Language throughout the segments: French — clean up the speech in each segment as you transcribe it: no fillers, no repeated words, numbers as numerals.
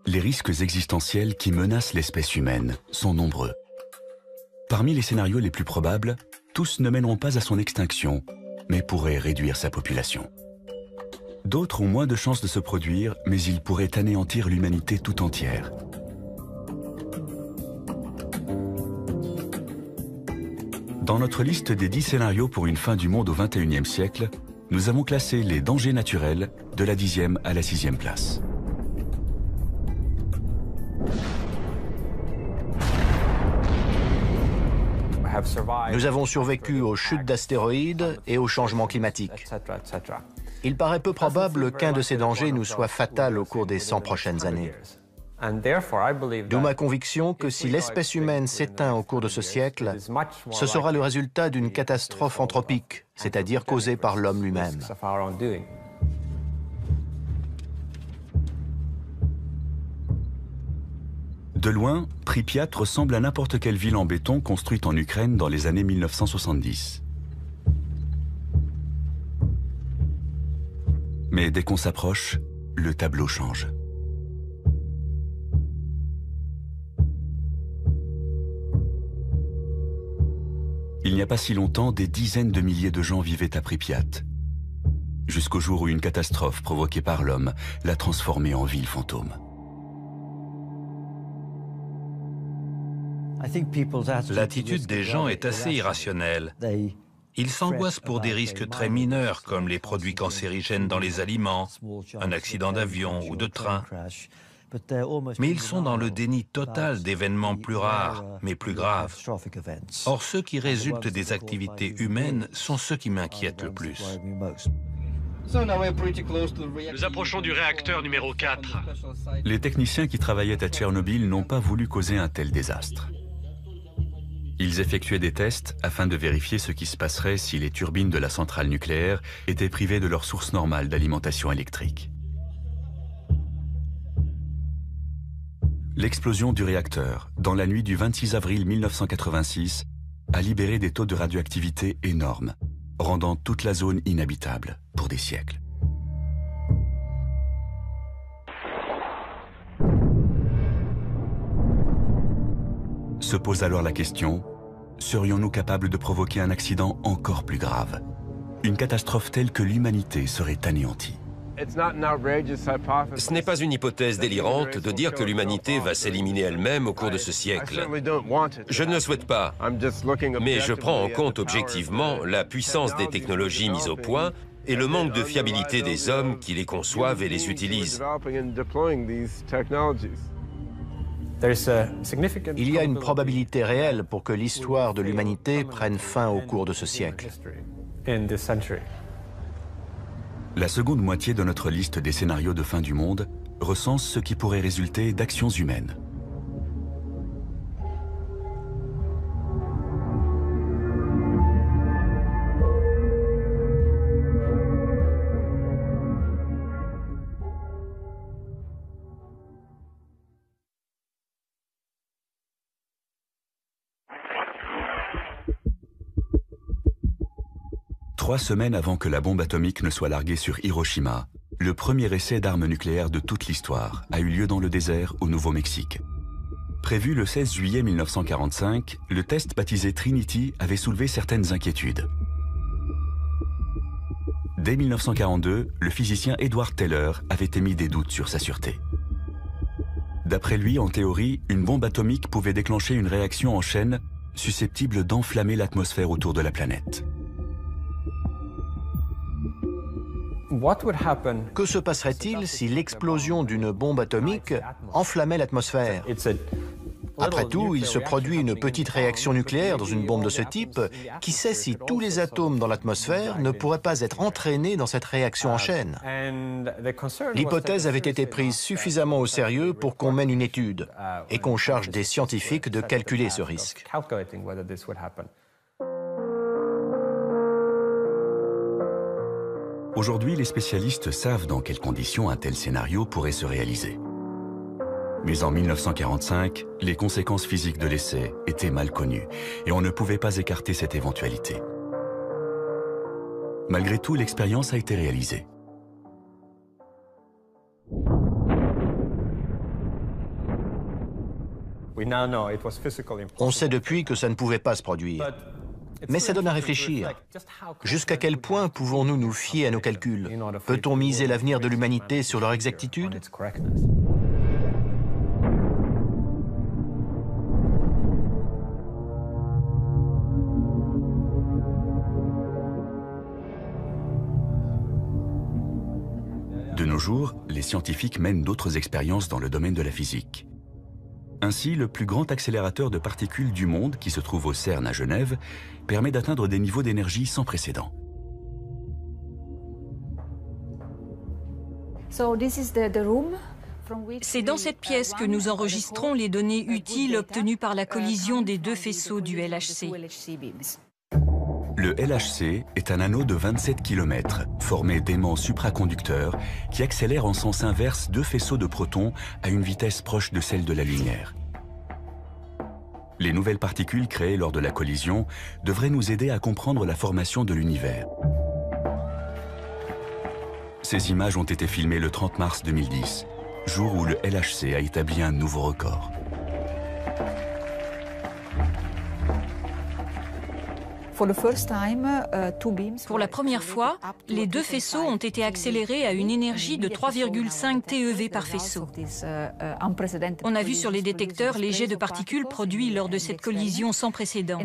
Les risques existentiels qui menacent l'espèce humaine sont nombreux. Parmi les scénarios les plus probables, tous ne mèneront pas à son extinction, mais pourraient réduire sa population. D'autres ont moins de chances de se produire, mais ils pourraient anéantir l'humanité tout entière. Dans notre liste des 10 scénarios pour une fin du monde au XXIe siècle, nous avons classé les dangers naturels de la 10e à la 6e place. Nous avons survécu aux chutes d'astéroïdes et aux changements climatiques. Il paraît peu probable qu'un de ces dangers nous soit fatal au cours des 100 prochaines années. D'où ma conviction que si l'espèce humaine s'éteint au cours de ce siècle, ce sera le résultat d'une catastrophe anthropique, c'est-à-dire causée par l'homme lui-même. De loin, Pripyat ressemble à n'importe quelle ville en béton construite en Ukraine dans les années 1970. Mais dès qu'on s'approche, le tableau change. Il n'y a pas si longtemps, des dizaines de milliers de gens vivaient à Pripyat, jusqu'au jour où une catastrophe provoquée par l'homme l'a transformée en ville fantôme. L'attitude des gens est assez irrationnelle. Ils s'angoissent pour des risques très mineurs comme les produits cancérigènes dans les aliments, un accident d'avion ou de train. Mais ils sont dans le déni total d'événements plus rares, mais plus graves. Or, ceux qui résultent des activités humaines sont ceux qui m'inquiètent le plus. Nous approchons du réacteur numéro 4. Les techniciens qui travaillaient à Tchernobyl n'ont pas voulu causer un tel désastre. Ils effectuaient des tests afin de vérifier ce qui se passerait si les turbines de la centrale nucléaire étaient privées de leur source normale d'alimentation électrique. L'explosion du réacteur, dans la nuit du 26 avril 1986, a libéré des taux de radioactivité énormes, rendant toute la zone inhabitable pour des siècles. Se pose alors la question, serions-nous capables de provoquer un accident encore plus grave? Une catastrophe telle que l'humanité serait anéantie. Ce n'est pas une hypothèse délirante de dire que l'humanité va s'éliminer elle-même au cours de ce siècle. Je ne le souhaite pas, mais je prends en compte objectivement la puissance des technologies mises au point et le manque de fiabilité des hommes qui les conçoivent et les utilisent. Il y a une probabilité réelle pour que l'histoire de l'humanité prenne fin au cours de ce siècle. La seconde moitié de notre liste des scénarios de fin du monde recense ce qui pourrait résulter d'actions humaines. Trois semaines avant que la bombe atomique ne soit larguée sur Hiroshima, le premier essai d'armes nucléaires de toute l'histoire a eu lieu dans le désert au Nouveau-Mexique. Prévu le 16 juillet 1945, le test baptisé Trinity avait soulevé certaines inquiétudes. Dès 1942, le physicien Edward Teller avait émis des doutes sur sa sûreté. D'après lui, en théorie, une bombe atomique pouvait déclencher une réaction en chaîne susceptible d'enflammer l'atmosphère autour de la planète. Que se passerait-il si l'explosion d'une bombe atomique enflammait l'atmosphère? Après tout, il se produit une petite réaction nucléaire dans une bombe de ce type. Qui sait si tous les atomes dans l'atmosphère ne pourraient pas être entraînés dans cette réaction en chaîne? L'hypothèse avait été prise suffisamment au sérieux pour qu'on mène une étude et qu'on charge des scientifiques de calculer ce risque. Aujourd'hui, les spécialistes savent dans quelles conditions un tel scénario pourrait se réaliser. Mais en 1945, les conséquences physiques de l'essai étaient mal connues et on ne pouvait pas écarter cette éventualité. Malgré tout, l'expérience a été réalisée. On sait depuis que ça ne pouvait pas se produire. Mais ça donne à réfléchir. Jusqu'à quel point pouvons-nous nous fier à nos calculs? Peut-on miser l'avenir de l'humanité sur leur exactitude? De nos jours, les scientifiques mènent d'autres expériences dans le domaine de la physique. Ainsi, le plus grand accélérateur de particules du monde, qui se trouve au CERN à Genève, permet d'atteindre des niveaux d'énergie sans précédent. C'est dans cette pièce que nous enregistrons les données utiles obtenues par la collision des deux faisceaux du LHC. Le LHC est un anneau de 27 km, formé d'aimants supraconducteurs qui accélèrent en sens inverse deux faisceaux de protons à une vitesse proche de celle de la lumière. Les nouvelles particules créées lors de la collision devraient nous aider à comprendre la formation de l'univers. Ces images ont été filmées le 30 mars 2010, jour où le LHC a établi un nouveau record. Pour la première fois, les deux faisceaux ont été accélérés à une énergie de 3,5 TeV par faisceau. On a vu sur les détecteurs les jets de particules produits lors de cette collision sans précédent.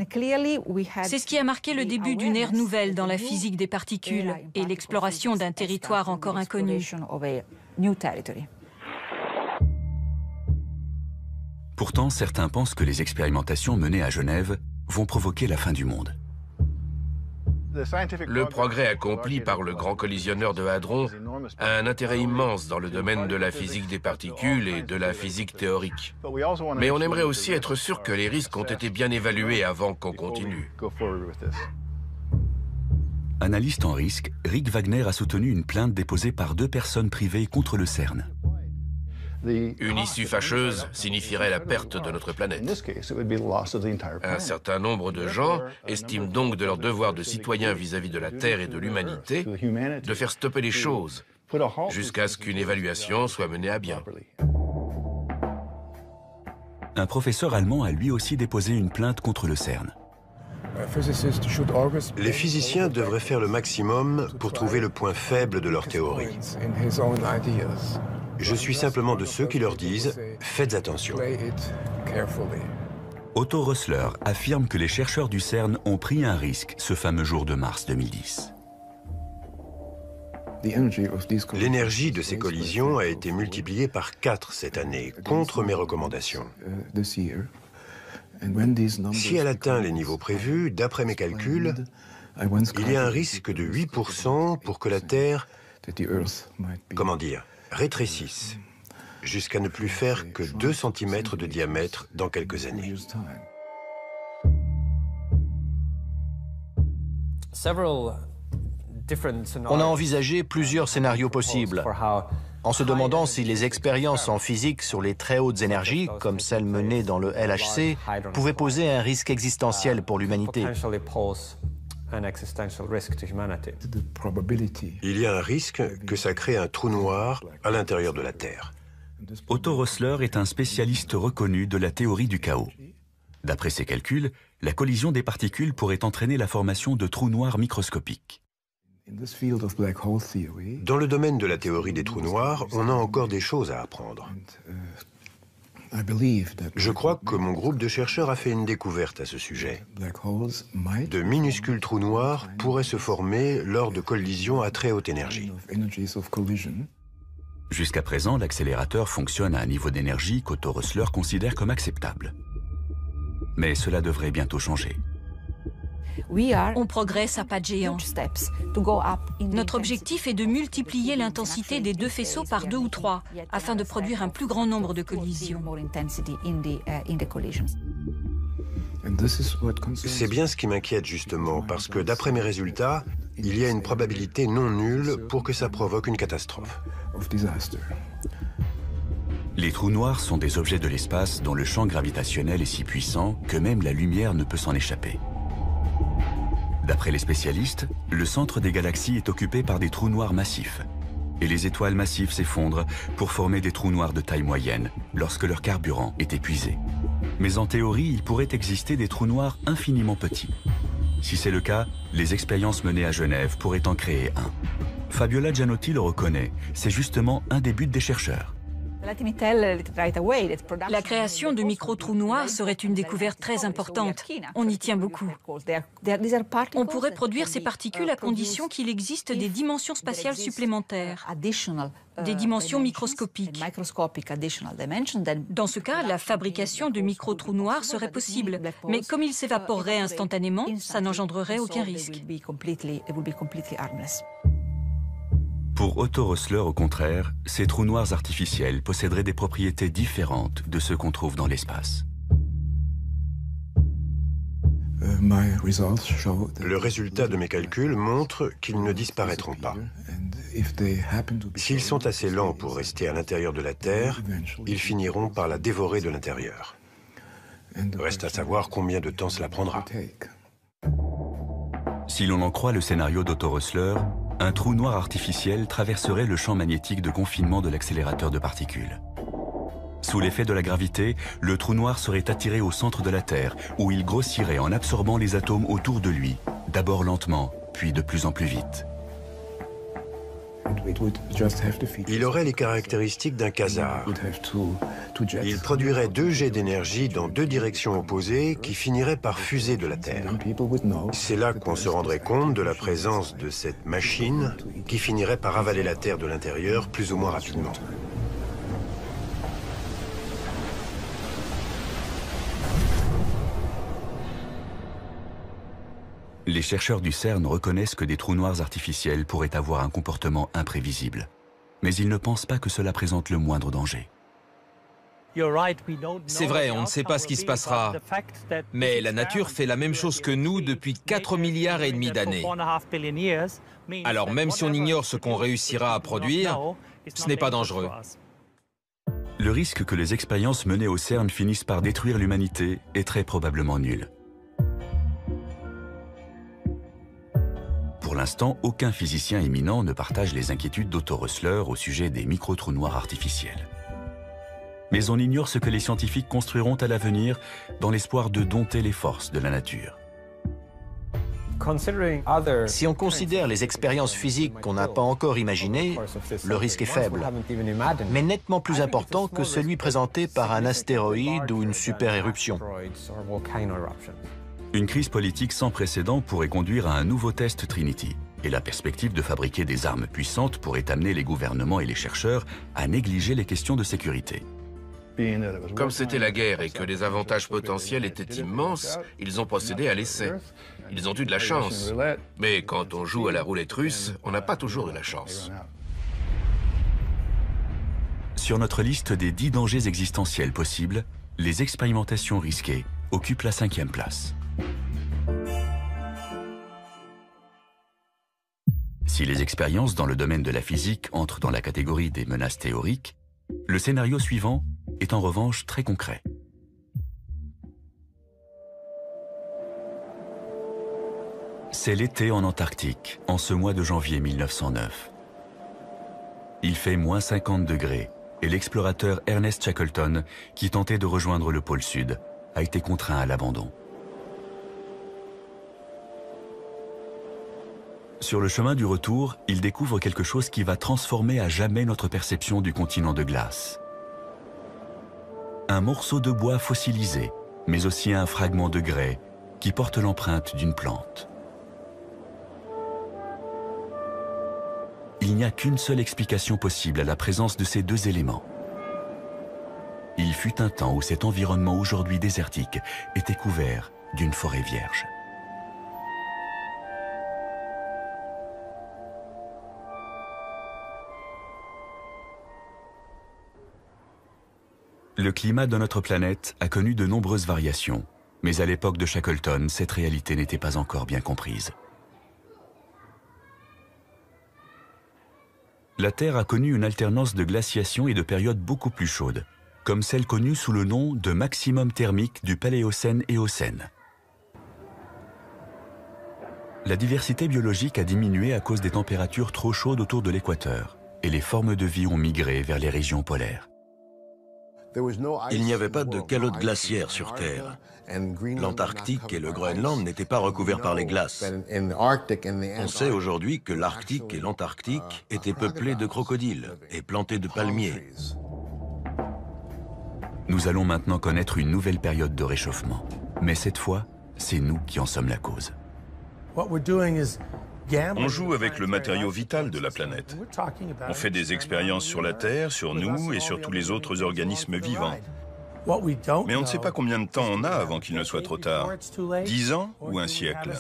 C'est ce qui a marqué le début d'une ère nouvelle dans la physique des particules et l'exploration d'un territoire encore inconnu. Pourtant, certains pensent que les expérimentations menées à Genève vont provoquer la fin du monde. Le progrès accompli par le grand collisionneur de Hadron a un intérêt immense dans le domaine de la physique des particules et de la physique théorique. Mais on aimerait aussi être sûr que les risques ont été bien évalués avant qu'on continue. Analyste en risque, Rick Wagner a soutenu une plainte déposée par deux personnes privées contre le CERN. Une issue fâcheuse signifierait la perte de notre planète. Un certain nombre de gens estiment donc de leur devoir de citoyens vis-à-vis de la Terre et de l'humanité de faire stopper les choses jusqu'à ce qu'une évaluation soit menée à bien. Un professeur allemand a lui aussi déposé une plainte contre le CERN. Les physiciens devraient faire le maximum pour trouver le point faible de leur théorie. Je suis simplement de ceux qui leur disent « faites attention ». Otto Rössler affirme que les chercheurs du CERN ont pris un risque ce fameux jour de mars 2010. L'énergie de ces collisions a été multipliée par 4 cette année, contre mes recommandations. Si elle atteint les niveaux prévus, d'après mes calculs, il y a un risque de 8% pour que la Terre, rétrécisse, jusqu'à ne plus faire que 2 cm de diamètre dans quelques années. On a envisagé plusieurs scénarios possibles, en se demandant si les expériences en physique sur les très hautes énergies, comme celles menées dans le LHC, pouvaient poser un risque existentiel pour l'humanité. Il y a un risque que ça crée un trou noir à l'intérieur de la Terre. Otto Rössler est un spécialiste reconnu de la théorie du chaos. D'après ses calculs, la collision des particules pourrait entraîner la formation de trous noirs microscopiques. Dans le domaine de la théorie des trous noirs, on a encore des choses à apprendre. Je crois que mon groupe de chercheurs a fait une découverte à ce sujet. De minuscules trous noirs pourraient se former lors de collisions à très haute énergie. Jusqu'à présent, l'accélérateur fonctionne à un niveau d'énergie qu'Otto Rössler considère comme acceptable. Mais cela devrait bientôt changer. On progresse à pas de géant. Notre objectif est de multiplier l'intensité des deux faisceaux par 2 ou 3, afin de produire un plus grand nombre de collisions. C'est bien ce qui m'inquiète justement, parce que d'après mes résultats, il y a une probabilité non nulle pour que ça provoque une catastrophe. Les trous noirs sont des objets de l'espace dont le champ gravitationnel est si puissant que même la lumière ne peut s'en échapper. D'après les spécialistes, le centre des galaxies est occupé par des trous noirs massifs. Et les étoiles massives s'effondrent pour former des trous noirs de taille moyenne lorsque leur carburant est épuisé. Mais en théorie, il pourrait exister des trous noirs infiniment petits. Si c'est le cas, les expériences menées à Genève pourraient en créer un. Fabiola Gianotti le reconnaît, c'est justement un des buts des chercheurs. La création de micro-trous noirs serait une découverte très importante. On y tient beaucoup. On pourrait produire ces particules à condition qu'il existe des dimensions spatiales supplémentaires, des dimensions microscopiques. Dans ce cas, la fabrication de micro-trous noirs serait possible, mais comme ils s'évaporeraient instantanément, ça n'engendrerait aucun risque. Pour Otto Rössler, au contraire, ces trous noirs artificiels posséderaient des propriétés différentes de ceux qu'on trouve dans l'espace. Le résultat de mes calculs montre qu'ils ne disparaîtront pas. S'ils sont assez lents pour rester à l'intérieur de la Terre, ils finiront par la dévorer de l'intérieur. Reste à savoir combien de temps cela prendra. Si l'on en croit le scénario d'Otto Rössler, un trou noir artificiel traverserait le champ magnétique de confinement de l'accélérateur de particules. Sous l'effet de la gravité, le trou noir serait attiré au centre de la Terre, où il grossirait en absorbant les atomes autour de lui, d'abord lentement, puis de plus en plus vite. Il aurait les caractéristiques d'un quasar. Il produirait deux jets d'énergie dans deux directions opposées qui finiraient par fuser de la Terre. C'est là qu'on se rendrait compte de la présence de cette machine qui finirait par avaler la Terre de l'intérieur plus ou moins rapidement. Les chercheurs du CERN reconnaissent que des trous noirs artificiels pourraient avoir un comportement imprévisible. Mais ils ne pensent pas que cela présente le moindre danger. C'est vrai, on ne sait pas ce qui se passera, mais la nature fait la même chose que nous depuis 4,5 milliards d'années. Alors même si on ignore ce qu'on réussira à produire, ce n'est pas dangereux. Le risque que les expériences menées au CERN finissent par détruire l'humanité est très probablement nul. Pour l'instant, aucun physicien éminent ne partage les inquiétudes d'Otto Rössler au sujet des micro-trous noirs artificiels. Mais on ignore ce que les scientifiques construiront à l'avenir dans l'espoir de dompter les forces de la nature. Si on considère les expériences physiques qu'on n'a pas encore imaginées, le risque est faible, mais nettement plus important que celui présenté par un astéroïde ou une super-éruption. Une crise politique sans précédent pourrait conduire à un nouveau test Trinity, et la perspective de fabriquer des armes puissantes pourrait amener les gouvernements et les chercheurs à négliger les questions de sécurité. Comme c'était la guerre et que les avantages potentiels étaient immenses, ils ont procédé à l'essai. Ils ont eu de la chance. Mais quand on joue à la roulette russe, on n'a pas toujours de la chance. Sur notre liste des 10 dangers existentiels possibles, les expérimentations risquées occupent la 5e place. Si les expériences dans le domaine de la physique entrent dans la catégorie des menaces théoriques, le scénario suivant est en revanche très concret. C'est l'été en Antarctique, en ce mois de janvier 1909. Il fait moins 50 degrés et l'explorateur Ernest Shackleton, qui tentait de rejoindre le pôle Sud, a été contraint à l'abandon. Sur le chemin du retour, il découvre quelque chose qui va transformer à jamais notre perception du continent de glace. Un morceau de bois fossilisé, mais aussi un fragment de grès qui porte l'empreinte d'une plante. Il n'y a qu'une seule explication possible à la présence de ces deux éléments. Il fut un temps où cet environnement aujourd'hui désertique était couvert d'une forêt vierge. Le climat de notre planète a connu de nombreuses variations, mais à l'époque de Shackleton, cette réalité n'était pas encore bien comprise. La Terre a connu une alternance de glaciation et de périodes beaucoup plus chaudes, comme celle connue sous le nom de maximum thermique du Paléocène-Éocène. La diversité biologique a diminué à cause des températures trop chaudes autour de l'équateur, et les formes de vie ont migré vers les régions polaires. Il n'y avait pas de calotte glaciaire sur Terre. L'Antarctique et le Groenland n'étaient pas recouverts par les glaces. On sait aujourd'hui que l'Arctique et l'Antarctique étaient peuplés de crocodiles et plantés de palmiers. Nous allons maintenant connaître une nouvelle période de réchauffement. Mais cette fois, c'est nous qui en sommes la cause. On joue avec le matériau vital de la planète. On fait des expériences sur la Terre, sur nous et sur tous les autres organismes vivants. Mais on ne sait pas combien de temps on a avant qu'il ne soit trop tard. 10 ans ou un siècle?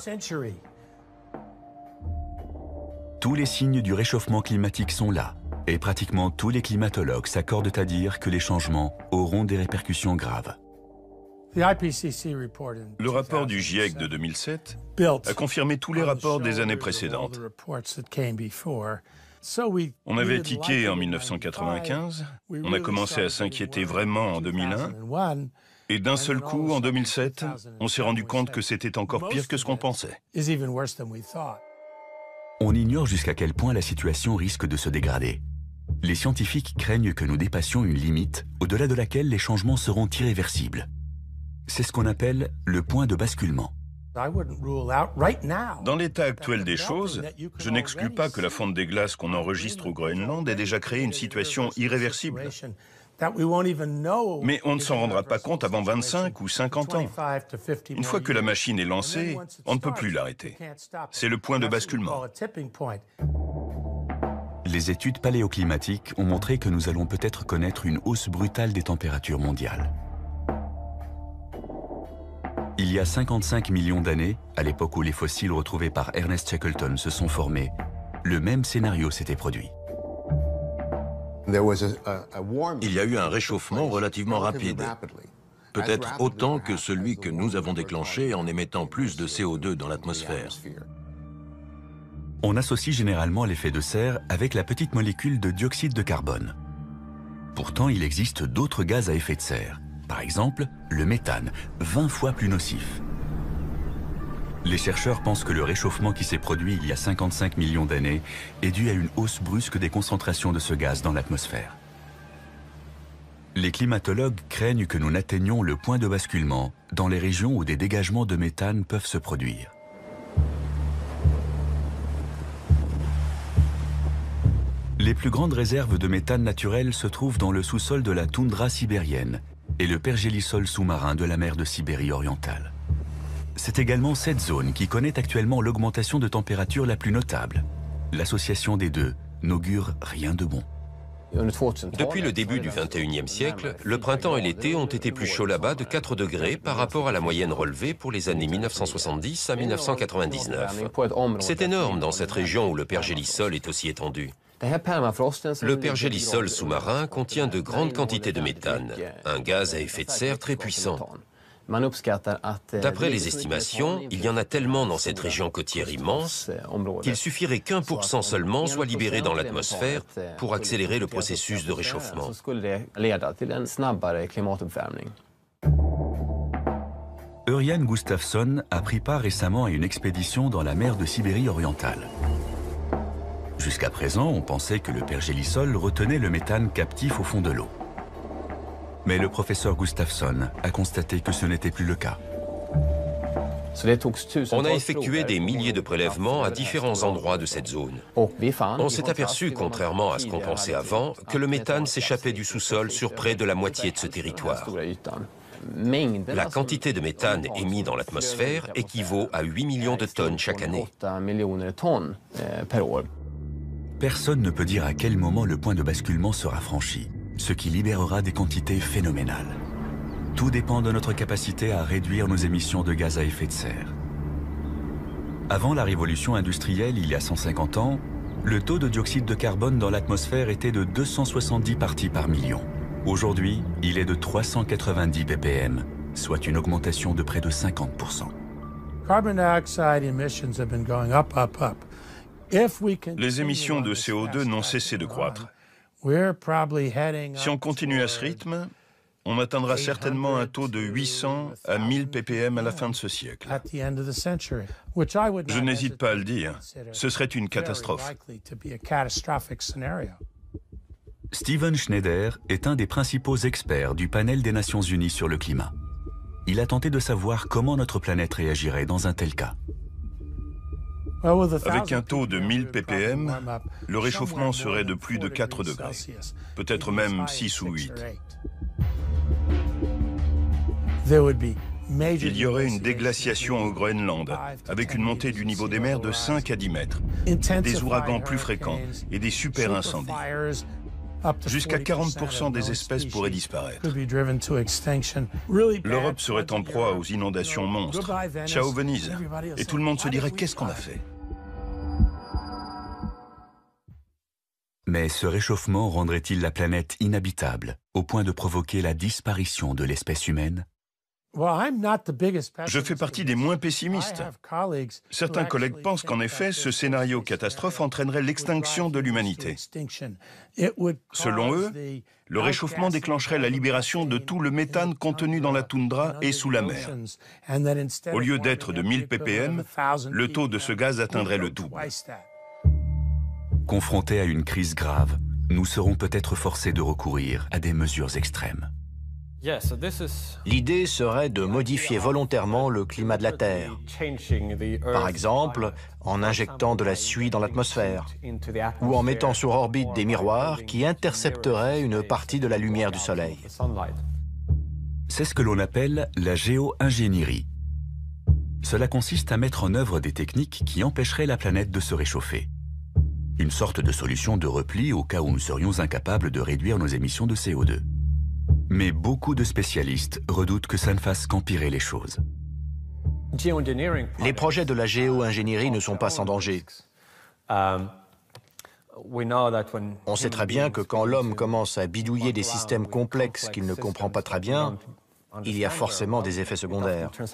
Tous les signes du réchauffement climatique sont là. Et pratiquement tous les climatologues s'accordent à dire que les changements auront des répercussions graves. Le rapport du GIEC de 2007 a confirmé tous les rapports des années précédentes. On avait tiqué en 1995, on a commencé à s'inquiéter vraiment en 2001, et d'un seul coup, en 2007, on s'est rendu compte que c'était encore pire que ce qu'on pensait. On ignore jusqu'à quel point la situation risque de se dégrader. Les scientifiques craignent que nous dépassions une limite au-delà de laquelle les changements seront irréversibles. C'est ce qu'on appelle le point de basculement. Dans l'état actuel des choses, je n'exclus pas que la fonte des glaces qu'on enregistre au Groenland ait déjà créé une situation irréversible. Mais on ne s'en rendra pas compte avant 25 ou 50 ans. Une fois que la machine est lancée, on ne peut plus l'arrêter. C'est le point de basculement. Les études paléoclimatiques ont montré que nous allons peut-être connaître une hausse brutale des températures mondiales. Il y a 55 millions d'années, à l'époque où les fossiles retrouvés par Ernest Shackleton se sont formés, le même scénario s'était produit. Il y a eu un réchauffement relativement rapide, peut-être autant que celui que nous avons déclenché en émettant plus de CO2 dans l'atmosphère. On associe généralement l'effet de serre avec la petite molécule de dioxyde de carbone. Pourtant, il existe d'autres gaz à effet de serre. Par exemple, le méthane, 20 fois plus nocif. Les chercheurs pensent que le réchauffement qui s'est produit il y a 55 millions d'années est dû à une hausse brusque des concentrations de ce gaz dans l'atmosphère. Les climatologues craignent que nous n'atteignions le point de basculement dans les régions où des dégagements de méthane peuvent se produire. Les plus grandes réserves de méthane naturel se trouvent dans le sous-sol de la toundra sibérienne et le pergélisol sous-marin de la mer de Sibérie orientale. C'est également cette zone qui connaît actuellement l'augmentation de température la plus notable. L'association des deux n'augure rien de bon. Depuis le début du XXIe siècle, le printemps et l'été ont été plus chauds là-bas de 4 degrés par rapport à la moyenne relevée pour les années 1970 à 1999. C'est énorme dans cette région où le pergélisol est aussi étendu. Le pergélisol sous-marin contient de grandes quantités de méthane, un gaz à effet de serre très puissant. D'après les estimations, il y en a tellement dans cette région côtière immense qu'il suffirait qu'1% seulement soit libéré dans l'atmosphère pour accélérer le processus de réchauffement. Örjan Gustafsson a pris part récemment à une expédition dans la mer de Sibérie orientale. Jusqu'à présent, on pensait que le pergélisol retenait le méthane captif au fond de l'eau. Mais le professeur Gustafsson a constaté que ce n'était plus le cas. On a effectué des milliers de prélèvements à différents endroits de cette zone. On s'est aperçu, contrairement à ce qu'on pensait avant, que le méthane s'échappait du sous-sol sur près de la moitié de ce territoire. La quantité de méthane émise dans l'atmosphère équivaut à 8 millions de tonnes chaque année. Personne ne peut dire à quel moment le point de basculement sera franchi, ce qui libérera des quantités phénoménales. Tout dépend de notre capacité à réduire nos émissions de gaz à effet de serre. Avant la révolution industrielle, il y a 150 ans, le taux de dioxyde de carbone dans l'atmosphère était de 270 parties par million. Aujourd'hui, il est de 390 ppm, soit une augmentation de près de 50%. Les émissions de CO2 n'ont cessé de croître. Si on continue à ce rythme, on atteindra certainement un taux de 800 à 1000 ppm à la fin de ce siècle. Je n'hésite pas à le dire, ce serait une catastrophe. Steven Schneider est un des principaux experts du panel des Nations Unies sur le climat. Il a tenté de savoir comment notre planète réagirait dans un tel cas. Avec un taux de 1000 ppm, le réchauffement serait de plus de 4 degrés, peut-être même 6 ou 8. Il y aurait une déglaciation au Groenland, avec une montée du niveau des mers de 5 à 10 mètres, des ouragans plus fréquents et des super incendies. Jusqu'à 40% des espèces pourraient disparaître. L'Europe serait en proie aux inondations monstres. Ciao Venise. Et tout le monde se dirait, qu'est-ce qu'on a fait? Mais ce réchauffement rendrait-il la planète inhabitable, au point de provoquer la disparition de l'espèce humaine? Je fais partie des moins pessimistes. Certains collègues pensent qu'en effet, ce scénario catastrophe entraînerait l'extinction de l'humanité. Selon eux, le réchauffement déclencherait la libération de tout le méthane contenu dans la toundra et sous la mer. Au lieu d'être de 1000 ppm, le taux de ce gaz atteindrait le double. Confrontés à une crise grave, nous serons peut-être forcés de recourir à des mesures extrêmes. L'idée serait de modifier volontairement le climat de la Terre. Par exemple, en injectant de la suie dans l'atmosphère ou en mettant sur orbite des miroirs qui intercepteraient une partie de la lumière du Soleil. C'est ce que l'on appelle la géo-ingénierie. Cela consiste à mettre en œuvre des techniques qui empêcheraient la planète de se réchauffer. Une sorte de solution de repli au cas où nous serions incapables de réduire nos émissions de CO2. Mais beaucoup de spécialistes redoutent que ça ne fasse qu'empirer les choses. Les projets de la géo-ingénierie ne sont pas sans danger. On sait très bien que quand l'homme commence à bidouiller des systèmes complexes qu'il ne comprend pas très bien, il y a forcément des effets secondaires. Que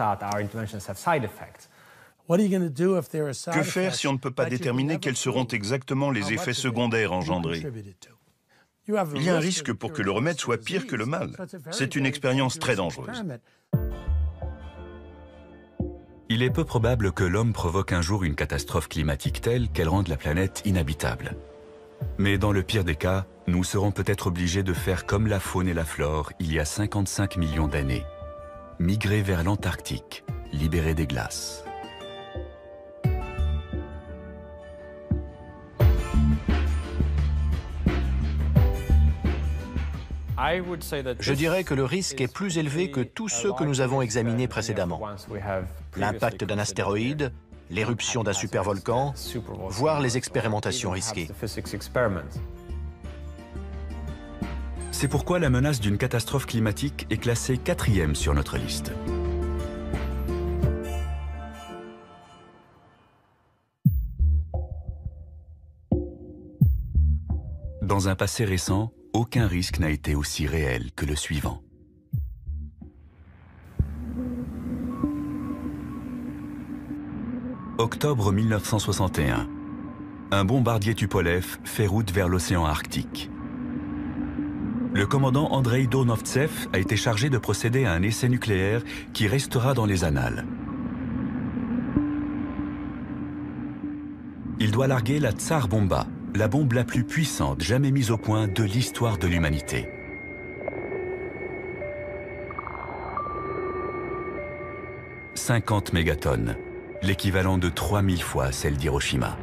faire si on ne peut pas déterminer quels seront exactement les effets secondaires engendrés? Il y a un risque pour que le remède soit pire que le mal. C'est une expérience très dangereuse. Il est peu probable que l'homme provoque un jour une catastrophe climatique telle qu'elle rende la planète inhabitable. Mais dans le pire des cas, nous serons peut-être obligés de faire comme la faune et la flore il y a 55 millions d'années. Migrer vers l'Antarctique, libérer des glaces. Je dirais que le risque est plus élevé que tous ceux que nous avons examinés précédemment. L'impact d'un astéroïde, l'éruption d'un supervolcan, voire les expérimentations risquées. C'est pourquoi la menace d'une catastrophe climatique est classée 4e sur notre liste. Dans un passé récent, aucun risque n'a été aussi réel que le suivant. Octobre 1961. Un bombardier Tupolev fait route vers l'océan Arctique. Le commandant Andrei Donovtsev a été chargé de procéder à un essai nucléaire qui restera dans les annales. Il doit larguer la Tsar Bomba, la bombe la plus puissante jamais mise au point de l'histoire de l'humanité. « 50 mégatonnes, l'équivalent de 3000 fois celle d'Hiroshima.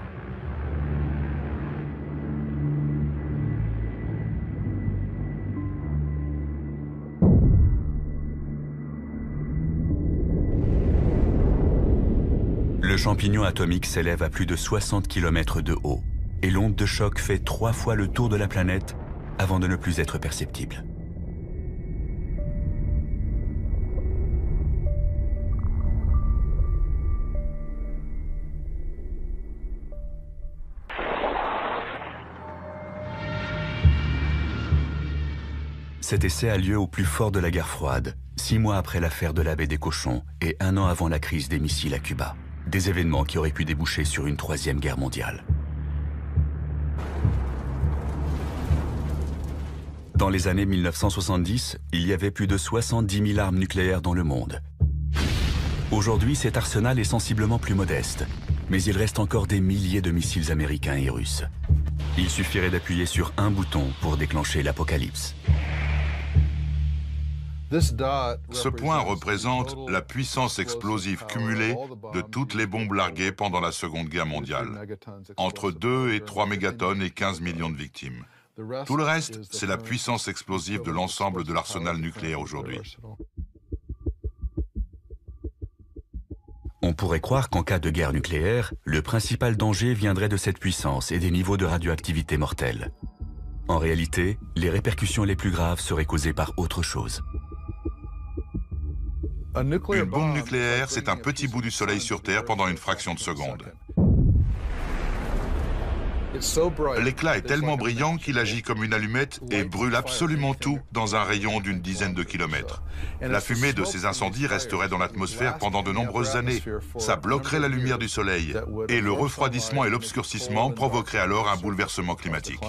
Le champignon atomique s'élève à plus de 60 km de haut. Et l'onde de choc fait 3 fois le tour de la planète avant de ne plus être perceptible. Cet essai a lieu au plus fort de la guerre froide, 6 mois après l'affaire de la baie des Cochons et 1 an avant la crise des missiles à Cuba. Des événements qui auraient pu déboucher sur une 3e guerre mondiale. Dans les années 1970, il y avait plus de 70 000 armes nucléaires dans le monde. Aujourd'hui, cet arsenal est sensiblement plus modeste, mais il reste encore des milliers de missiles américains et russes. Il suffirait d'appuyer sur un bouton pour déclencher l'apocalypse. Ce point représente la puissance explosive cumulée de toutes les bombes larguées pendant la Seconde Guerre mondiale, entre 2 et 3 mégatonnes et 15 millions de victimes. Tout le reste, c'est la puissance explosive de l'ensemble de l'arsenal nucléaire aujourd'hui. On pourrait croire qu'en cas de guerre nucléaire, le principal danger viendrait de cette puissance et des niveaux de radioactivité mortels. En réalité, les répercussions les plus graves seraient causées par autre chose. Une bombe nucléaire, c'est un petit bout du Soleil sur Terre pendant une fraction de seconde. L'éclat est tellement brillant qu'il agit comme une allumette et brûle absolument tout dans un rayon d'une dizaine de kilomètres. La fumée de ces incendies resterait dans l'atmosphère pendant de nombreuses années. Ça bloquerait la lumière du Soleil et le refroidissement et l'obscurcissement provoqueraient alors un bouleversement climatique.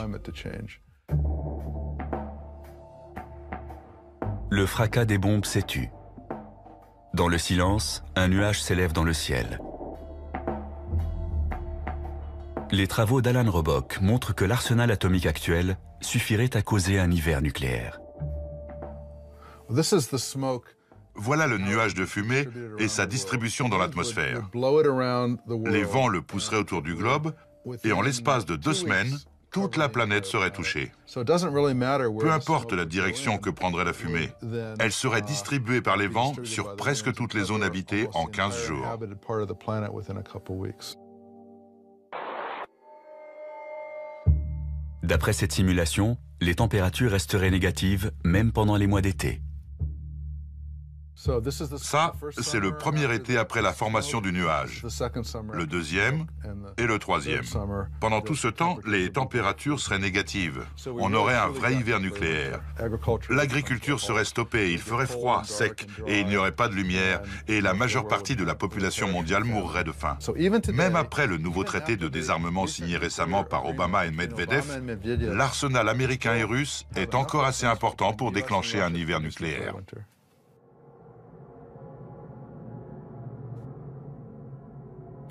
Le fracas des bombes s'étue. Dans le silence, un nuage s'élève dans le ciel. Les travaux d'Alan Robock montrent que l'arsenal atomique actuel suffirait à causer un hiver nucléaire. Voilà le nuage de fumée et sa distribution dans l'atmosphère. Les vents le pousseraient autour du globe et en l'espace de 2 semaines, toute la planète serait touchée. Peu importe la direction que prendrait la fumée, elle serait distribuée par les vents sur presque toutes les zones habitées en 15 jours. D'après cette simulation, les températures resteraient négatives même pendant les mois d'été. Ça, c'est le premier été après la formation du nuage, le deuxième et le troisième. Pendant tout ce temps, les températures seraient négatives. On aurait un vrai hiver nucléaire. L'agriculture serait stoppée, il ferait froid, sec, et il n'y aurait pas de lumière, et la majeure partie de la population mondiale mourrait de faim. Même après le nouveau traité de désarmement signé récemment par Obama et Medvedev, l'arsenal américain et russe est encore assez important pour déclencher un hiver nucléaire.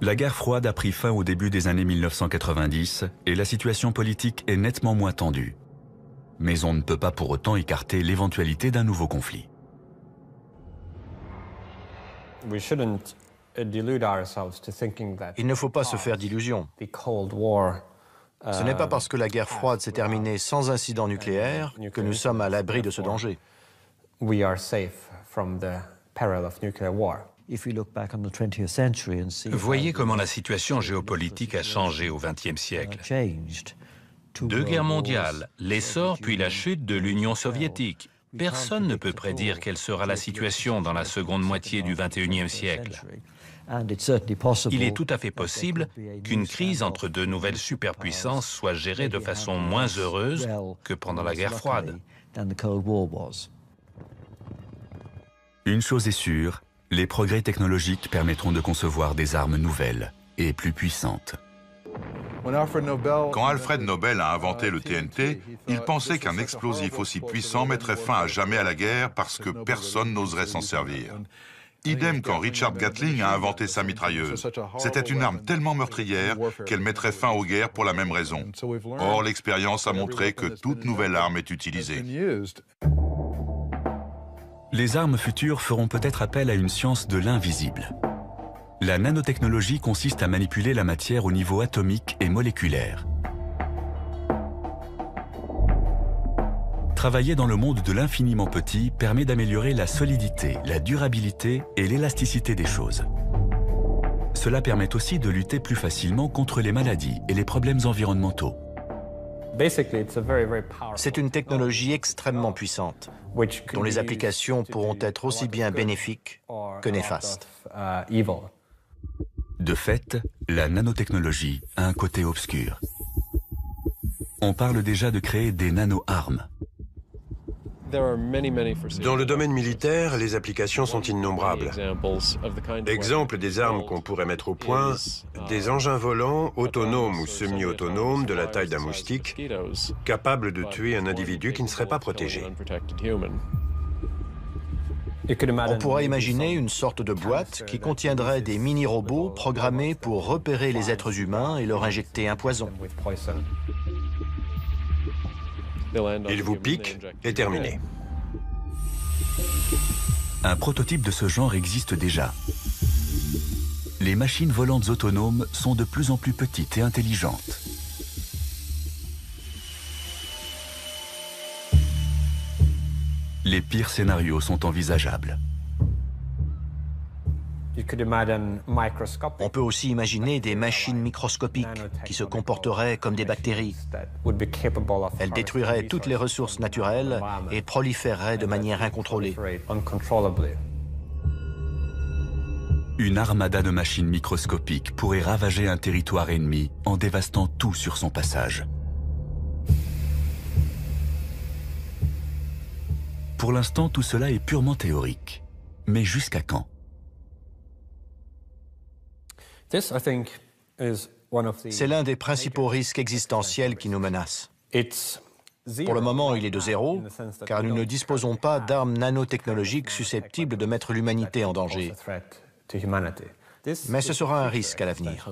La guerre froide a pris fin au début des années 1990 et la situation politique est nettement moins tendue. Mais on ne peut pas pour autant écarter l'éventualité d'un nouveau conflit. Il ne faut pas se faire d'illusions. Ce n'est pas parce que la guerre froide s'est terminée sans incident nucléaire que nous sommes à l'abri de ce danger. Voyez comment la situation géopolitique a changé au XXe siècle. 2 guerres mondiales, l'essor puis la chute de l'Union soviétique. Personne ne peut prédire quelle sera la situation dans la seconde moitié du XXIe siècle. Il est tout à fait possible qu'une crise entre 2 nouvelles superpuissances soit gérée de façon moins heureuse que pendant la guerre froide. Une chose est sûre, les progrès technologiques permettront de concevoir des armes nouvelles et plus puissantes. Quand Alfred Nobel a inventé le TNT, il pensait qu'un explosif aussi puissant mettrait fin à jamais à la guerre parce que personne n'oserait s'en servir. Idem quand Richard Gatling a inventé sa mitrailleuse. C'était une arme tellement meurtrière qu'elle mettrait fin aux guerres pour la même raison. Or, l'expérience a montré que toute nouvelle arme est utilisée. Les armes futures feront peut-être appel à une science de l'invisible. La nanotechnologie consiste à manipuler la matière au niveau atomique et moléculaire. Travailler dans le monde de l'infiniment petit permet d'améliorer la solidité, la durabilité et l'élasticité des choses. Cela permet aussi de lutter plus facilement contre les maladies et les problèmes environnementaux. C'est une technologie extrêmement puissante, dont les applications pourront être aussi bien bénéfiques que néfastes. De fait, la nanotechnologie a un côté obscur. On parle déjà de créer des nano-armes. Dans le domaine militaire, les applications sont innombrables. Exemple des armes qu'on pourrait mettre au point, des engins volants autonomes ou semi-autonomes de la taille d'un moustique, capables de tuer un individu qui ne serait pas protégé. On pourrait imaginer une sorte de boîte qui contiendrait des mini-robots programmés pour repérer les êtres humains et leur injecter un poison. Ils vous piquent et terminé. Un prototype de ce genre existe déjà. Les machines volantes autonomes sont de plus en plus petites et intelligentes. Les pires scénarios sont envisageables. On peut aussi imaginer des machines microscopiques qui se comporteraient comme des bactéries. Elles détruiraient toutes les ressources naturelles et proliféreraient de manière incontrôlée. Une armada de machines microscopiques pourrait ravager un territoire ennemi en dévastant tout sur son passage. Pour l'instant, tout cela est purement théorique. Mais jusqu'à quand ? C'est l'un des principaux risques existentiels qui nous menacent. Pour le moment, il est de zéro, car nous ne disposons pas d'armes nanotechnologiques susceptibles de mettre l'humanité en danger. Mais ce sera un risque à l'avenir.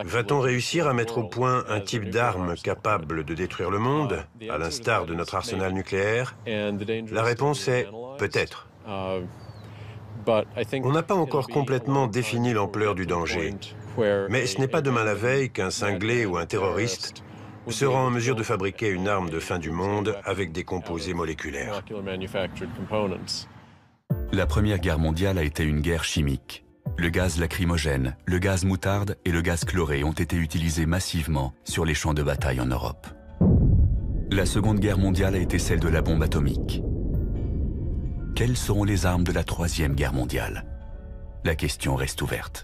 Va-t-on réussir à mettre au point un type d'arme capable de détruire le monde, à l'instar de notre arsenal nucléaire? La réponse est peut-être. On n'a pas encore complètement défini l'ampleur du danger. Mais ce n'est pas demain la veille qu'un cinglé ou un terroriste sera en mesure de fabriquer une arme de fin du monde avec des composés moléculaires. La Première Guerre mondiale a été une guerre chimique. Le gaz lacrymogène, le gaz moutarde et le gaz chloré ont été utilisés massivement sur les champs de bataille en Europe. La Seconde Guerre mondiale a été celle de la bombe atomique. Quelles seront les armes de la Troisième Guerre mondiale? La question reste ouverte.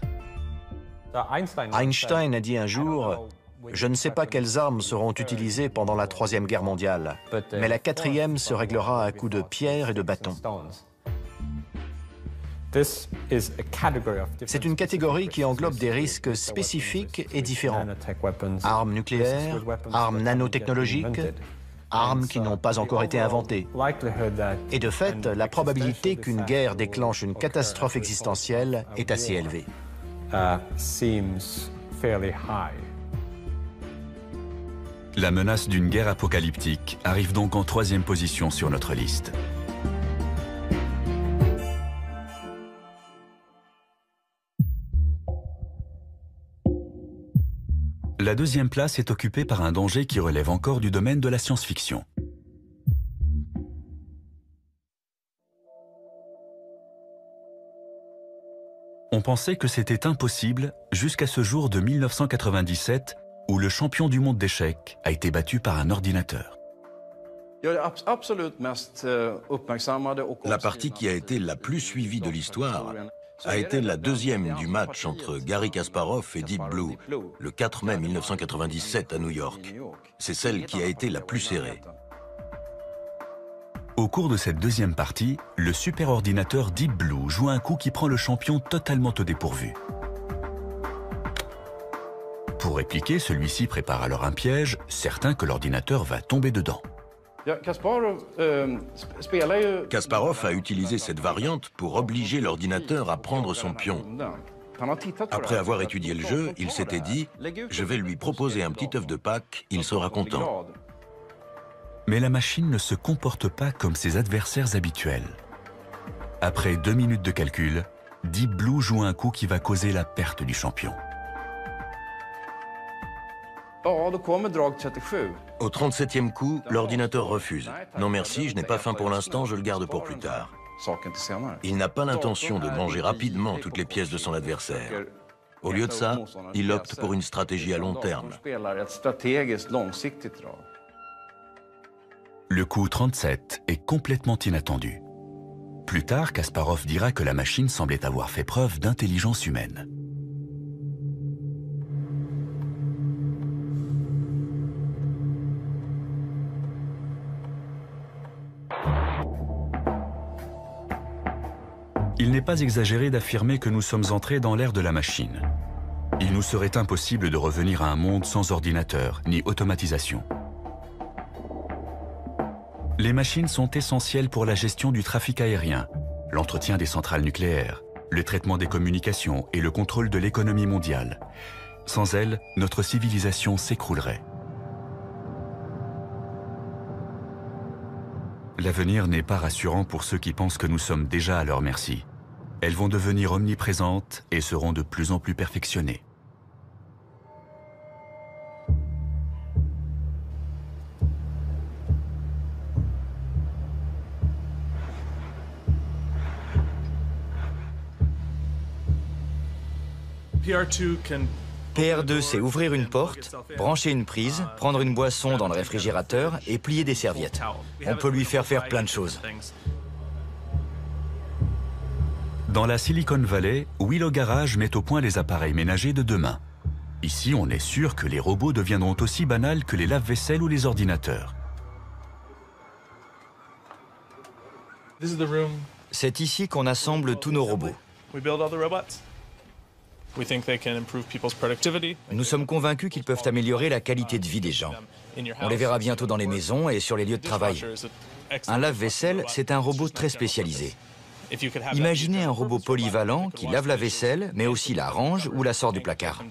Einstein a dit un jour « Je ne sais pas quelles armes seront utilisées pendant la Troisième Guerre mondiale, mais la quatrième se réglera à coups de pierre et de bâton. » C'est une catégorie qui englobe des risques spécifiques et différents. Armes nucléaires, armes nanotechnologiques, armes qui n'ont pas encore été inventées. Et de fait, la probabilité qu'une guerre déclenche une catastrophe existentielle est assez élevée. La menace d'une guerre apocalyptique arrive donc en troisième position sur notre liste. La deuxième place est occupée par un danger qui relève encore du domaine de la science-fiction. On pensait que c'était impossible jusqu'à ce jour de 1997 où le champion du monde d'échecs a été battu par un ordinateur. La partie qui a été la plus suivie de l'histoire a été la deuxième du match entre Garry Kasparov et Deep Blue, le 4 mai 1997 à New York. C'est celle qui a été la plus serrée. Au cours de cette deuxième partie, le superordinateur Deep Blue joue un coup qui prend le champion totalement au dépourvu. Pour répliquer, celui-ci prépare alors un piège, certain que l'ordinateur va tomber dedans. Kasparov a utilisé cette variante pour obliger l'ordinateur à prendre son pion. Après avoir étudié le jeu, il s'était dit « Je vais lui proposer un petit œuf de Pâques, il sera content ». Mais la machine ne se comporte pas comme ses adversaires habituels. Après 2 minutes de calcul, Deep Blue joue un coup qui va causer la perte du champion. Au 37e coup, l'ordinateur refuse. « Non merci, je n'ai pas faim pour l'instant, je le garde pour plus tard ». Il n'a pas l'intention de manger rapidement toutes les pièces de son adversaire. Au lieu de ça, il opte pour une stratégie à long terme. Le coup 37 est complètement inattendu. Plus tard, Kasparov dira que la machine semblait avoir fait preuve d'intelligence humaine. Il n'est pas exagéré d'affirmer que nous sommes entrés dans l'ère de la machine. Il nous serait impossible de revenir à un monde sans ordinateur ni automatisation. Les machines sont essentielles pour la gestion du trafic aérien, l'entretien des centrales nucléaires, le traitement des communications et le contrôle de l'économie mondiale. Sans elles, notre civilisation s'écroulerait. L'avenir n'est pas rassurant pour ceux qui pensent que nous sommes déjà à leur merci. Elles vont devenir omniprésentes et seront de plus en plus perfectionnées. PR2, c'est ouvrir une porte, brancher une prise, prendre une boisson dans le réfrigérateur et plier des serviettes. On peut lui faire faire plein de choses. Dans la Silicon Valley, Willow Garage met au point les appareils ménagers de demain. Ici, on est sûr que les robots deviendront aussi banals que les lave-vaisselle ou les ordinateurs. C'est ici qu'on assemble tous nos robots. Nous sommes convaincus qu'ils peuvent améliorer la qualité de vie des gens. On les verra bientôt dans les maisons et sur les lieux de travail. Un lave-vaisselle, c'est un robot très spécialisé. Imaginez un robot polyvalent qui lave la vaisselle, mais aussi la range ou la sort du placard.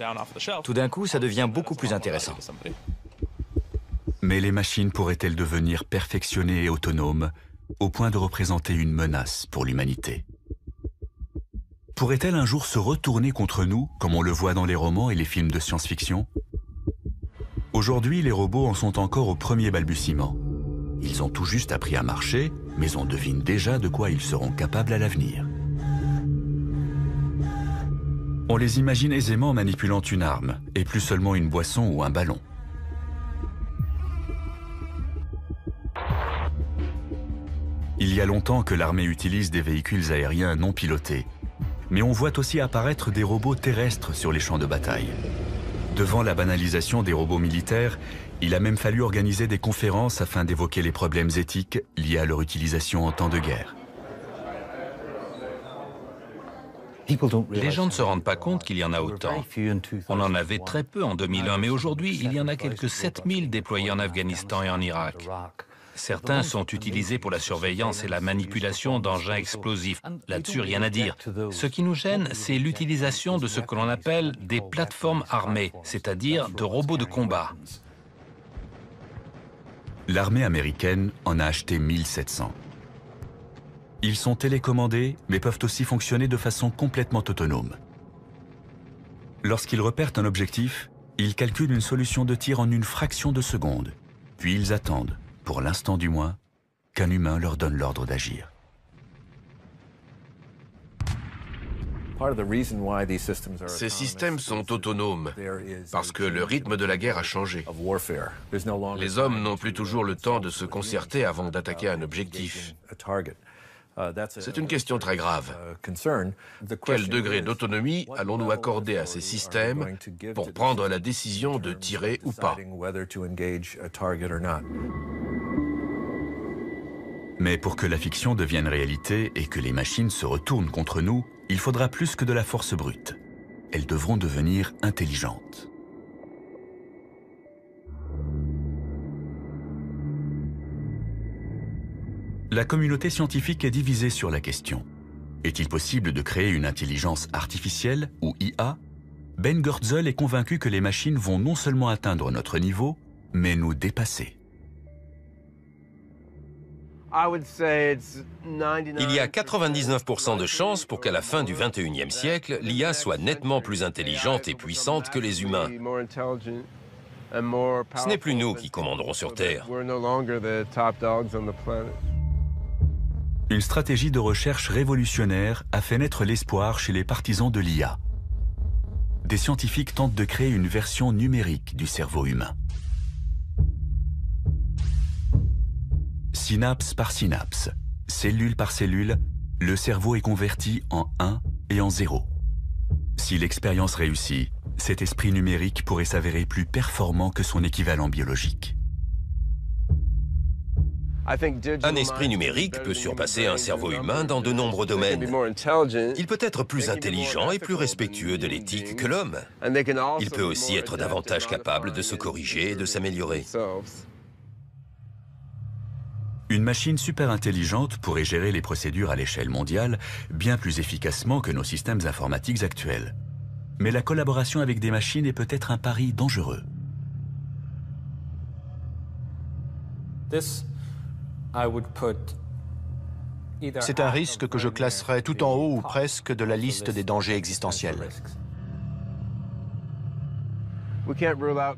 Tout d'un coup, ça devient beaucoup plus intéressant. Mais les machines pourraient-elles devenir perfectionnées et autonomes, au point de représenter une menace pour l'humanité? Pourrait-elle un jour se retourner contre nous, comme on le voit dans les romans et les films de science-fiction? Aujourd'hui, les robots en sont encore au premier balbutiement. Ils ont tout juste appris à marcher, mais on devine déjà de quoi ils seront capables à l'avenir. On les imagine aisément manipulant une arme, et plus seulement une boisson ou un ballon. Il y a longtemps que l'armée utilise des véhicules aériens non pilotés, mais on voit aussi apparaître des robots terrestres sur les champs de bataille. Devant la banalisation des robots militaires, il a même fallu organiser des conférences afin d'évoquer les problèmes éthiques liés à leur utilisation en temps de guerre. Les gens ne se rendent pas compte qu'il y en a autant. On en avait très peu en 2001, mais aujourd'hui, il y en a quelques 7000 déployés en Afghanistan et en Irak. Certains sont utilisés pour la surveillance et la manipulation d'engins explosifs. Là-dessus, rien à dire. Ce qui nous gêne, c'est l'utilisation de ce que l'on appelle des plateformes armées, c'est-à-dire de robots de combat. L'armée américaine en a acheté 1700. Ils sont télécommandés, mais peuvent aussi fonctionner de façon complètement autonome. Lorsqu'ils repèrent un objectif, ils calculent une solution de tir en une fraction de seconde. Puis ils attendent, pour l'instant du moins, qu'un humain leur donne l'ordre d'agir. Ces systèmes sont autonomes parce que le rythme de la guerre a changé. Les hommes n'ont plus toujours le temps de se concerter avant d'attaquer un objectif. C'est une question très grave. Quel degré d'autonomie allons-nous accorder à ces systèmes pour prendre la décision de tirer ou pas? Mais pour que la fiction devienne réalité et que les machines se retournent contre nous, il faudra plus que de la force brute. Elles devront devenir intelligentes. La communauté scientifique est divisée sur la question. Est-il possible de créer une intelligence artificielle, ou IA? Ben Goertzel est convaincu que les machines vont non seulement atteindre notre niveau, mais nous dépasser. Il y a 99% de chances pour qu'à la fin du XXIe siècle, l'IA soit nettement plus intelligente et puissante que les humains. Ce n'est plus nous qui commanderons sur Terre. Une stratégie de recherche révolutionnaire a fait naître l'espoir chez les partisans de l'IA. Des scientifiques tentent de créer une version numérique du cerveau humain. Synapse par synapse, cellule par cellule, le cerveau est converti en 1 et en 0. Si l'expérience réussit, cet esprit numérique pourrait s'avérer plus performant que son équivalent biologique. Un esprit numérique peut surpasser un cerveau humain dans de nombreux domaines. Il peut être plus intelligent et plus respectueux de l'éthique que l'homme. Il peut aussi être davantage capable de se corriger et de s'améliorer. Une machine super intelligente pourrait gérer les procédures à l'échelle mondiale bien plus efficacement que nos systèmes informatiques actuels. Mais la collaboration avec des machines est peut-être un pari dangereux. C'est un risque que je classerais tout en haut ou presque de la liste des dangers existentiels.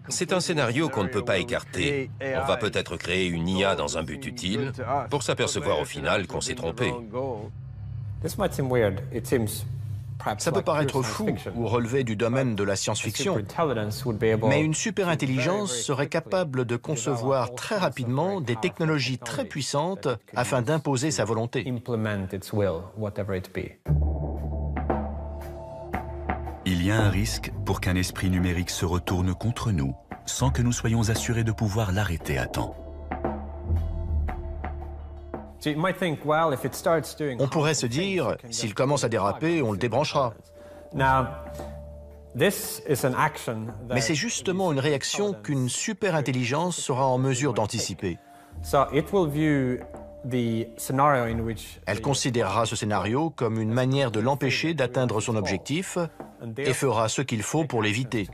C'est un scénario qu'on ne peut pas écarter. On va peut-être créer une IA dans un but utile pour s'apercevoir au final qu'on s'est trompé. Ça peut paraître fou ou relever du domaine de la science-fiction, mais une superintelligence serait capable de concevoir très rapidement des technologies très puissantes afin d'imposer sa volonté. Il y a un risque pour qu'un esprit numérique se retourne contre nous sans que nous soyons assurés de pouvoir l'arrêter à temps. On pourrait se dire, s'il commence à déraper, on le débranchera. Mais c'est justement une réaction qu'une superintelligence sera en mesure d'anticiper. Elle considérera ce scénario comme une manière de l'empêcher d'atteindre son objectif et fera ce qu'il faut pour l'éviter.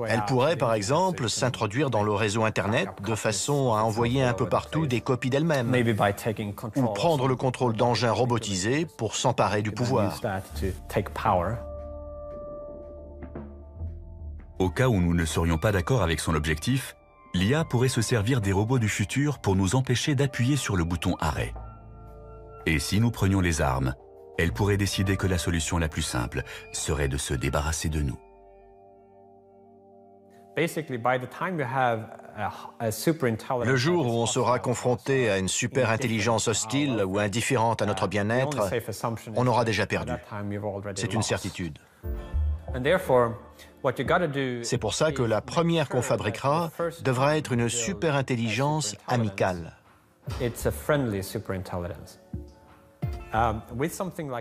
Elle pourrait, par exemple, s'introduire dans le réseau Internet de façon à envoyer un peu partout des copies d'elle-même, ou prendre le contrôle d'engins robotisés pour s'emparer du pouvoir. Au cas où nous ne serions pas d'accord avec son objectif, l'IA pourrait se servir des robots du futur pour nous empêcher d'appuyer sur le bouton arrêt. Et si nous prenions les armes, elle pourrait décider que la solution la plus simple serait de se débarrasser de nous. Le jour où on sera confronté à une superintelligence hostile ou indifférente à notre bien-être, on aura déjà perdu. C'est une certitude. C'est pour ça que la première qu'on fabriquera devra être une superintelligence amicale.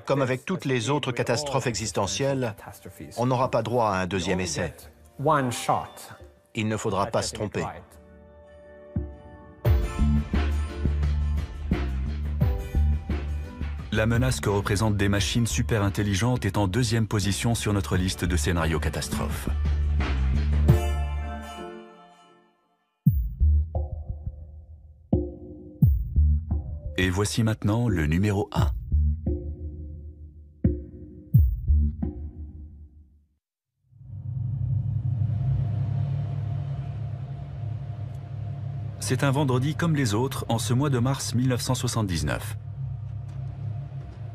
Comme avec toutes les autres catastrophes existentielles, on n'aura pas droit à un deuxième essai. Il ne faudra pas se tromper. La menace que représentent des machines super intelligentes est en deuxième position sur notre liste de scénarios catastrophes. Et voici maintenant le numéro 1. C'est un vendredi comme les autres en ce mois de mars 1979.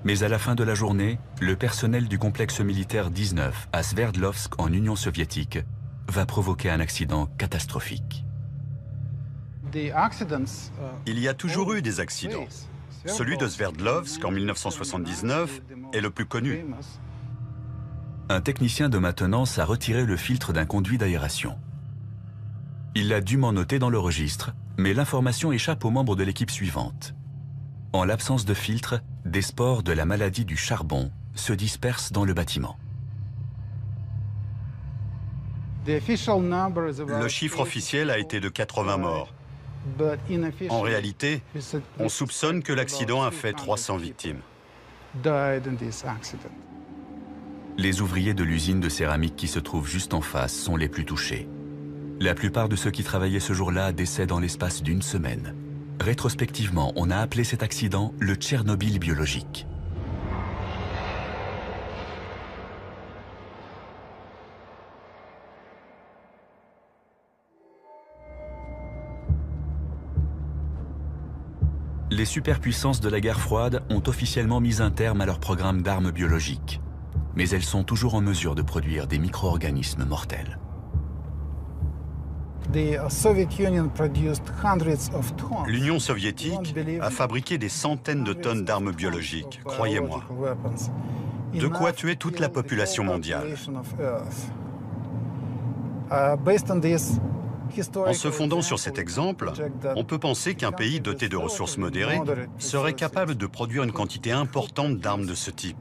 Mais à la fin de la journée, le personnel du complexe militaire 19 à Sverdlovsk en Union soviétique va provoquer un accident catastrophique. Il y a toujours eu des accidents. Celui de Sverdlovsk en 1979 est le plus connu. Un technicien de maintenance a retiré le filtre d'un conduit d'aération. Il l'a dûment noté dans le registre, mais l'information échappe aux membres de l'équipe suivante. En l'absence de filtre, des spores de la maladie du charbon se dispersent dans le bâtiment. Le chiffre officiel a été de 80 morts. En réalité, on soupçonne que l'accident a fait 300 victimes. Les ouvriers de l'usine de céramique qui se trouve juste en face sont les plus touchés. La plupart de ceux qui travaillaient ce jour-là décèdent en l'espace d'une semaine. Rétrospectivement, on a appelé cet accident le Tchernobyl biologique. Les superpuissances de la guerre froide ont officiellement mis un terme à leur programme d'armes biologiques. Mais elles sont toujours en mesure de produire des micro-organismes mortels. L'Union soviétique a fabriqué des centaines de tonnes d'armes biologiques, croyez-moi. De quoi tuer toute la population mondiale. En se fondant sur cet exemple, on peut penser qu'un pays doté de ressources modérées serait capable de produire une quantité importante d'armes de ce type.